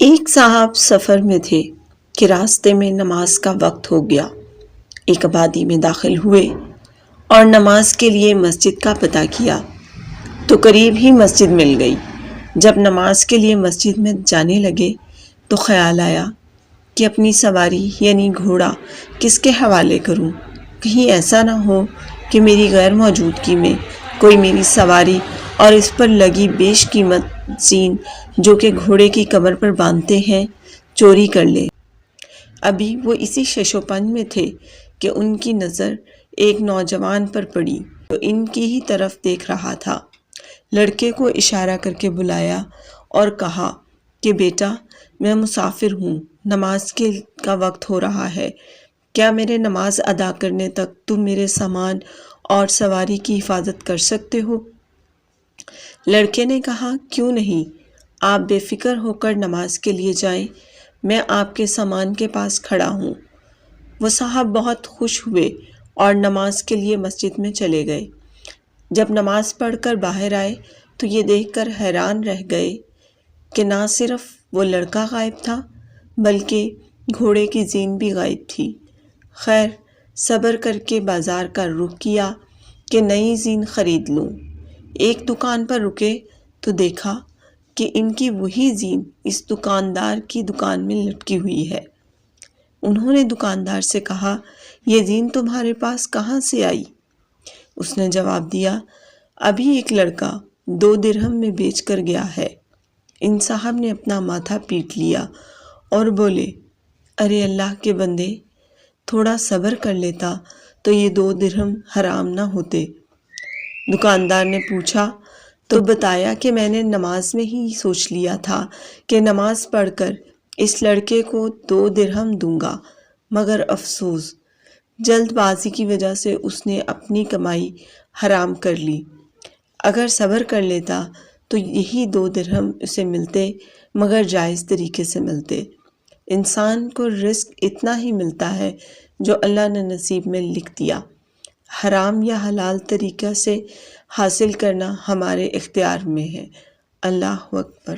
ایک صاحب سفر میں تھے کہ راستے میں نماز کا وقت ہو گیا۔ ایک آبادی میں داخل ہوئے اور نماز کے لیے مسجد کا پتہ کیا تو قریب ہی مسجد مل گئی۔ جب نماز کے لیے مسجد میں جانے لگے تو خیال آیا کہ اپنی سواری یعنی گھوڑا کس کے حوالے کروں، کہیں ایسا نہ ہو کہ میری غیر موجودگی میں کوئی میری سواری اور اس پر لگی بیش قیمت زین جو کہ گھوڑے کی کمر پر باندھتے ہیں چوری کر لے۔ ابھی وہ اسی شش و پنج میں تھے کہ ان کی نظر ایک نوجوان پر پڑی جو ان کی ہی طرف دیکھ رہا تھا۔ لڑکے کو اشارہ کر کے بلایا اور کہا کہ بیٹا، میں مسافر ہوں، نماز کا وقت ہو رہا ہے، کیا میرے نماز ادا کرنے تک تم میرے سامان اور سواری کی حفاظت کر سکتے ہو؟ لڑکے نے کہا، کیوں نہیں، آپ بے فکر ہو کر نماز کے لیے جائیں، میں آپ کے سامان کے پاس کھڑا ہوں۔ وہ صاحب بہت خوش ہوئے اور نماز کے لیے مسجد میں چلے گئے۔ جب نماز پڑھ کر باہر آئے تو یہ دیکھ کر حیران رہ گئے کہ نہ صرف وہ لڑکا غائب تھا بلکہ گھوڑے کی زین بھی غائب تھی۔ خیر، صبر کر کے بازار کا رخ کیا کہ نئی زین خرید لوں۔ ایک دکان پر رکے تو دیکھا کہ ان کی وہی زین اس دکاندار کی دکان میں لٹکی ہوئی ہے۔ انہوں نے دکاندار سے کہا، یہ زین تمہارے پاس کہاں سے آئی؟ اس نے جواب دیا، ابھی ایک لڑکا 2 درہم میں بیچ کر گیا ہے۔ ان صاحب نے اپنا ماتھا پیٹ لیا اور بولے، ارے اللہ کے بندے، تھوڑا صبر کر لیتا تو یہ 2 درہم حرام نہ ہوتے۔ دکاندار نے پوچھا تو بتایا کہ میں نے نماز میں ہی سوچ لیا تھا کہ نماز پڑھ کر اس لڑکے کو 2 درہم دوں گا، مگر افسوس، جلد بازی کی وجہ سے اس نے اپنی کمائی حرام کر لی۔ اگر صبر کر لیتا تو یہی 2 درہم اسے ملتے، مگر جائز طریقے سے ملتے۔ انسان کو رزق اتنا ہی ملتا ہے جو اللہ نے نصیب میں لکھ دیا، حرام یا حلال طریقہ سے حاصل کرنا ہمارے اختیار میں ہے۔ اللہ اکبر۔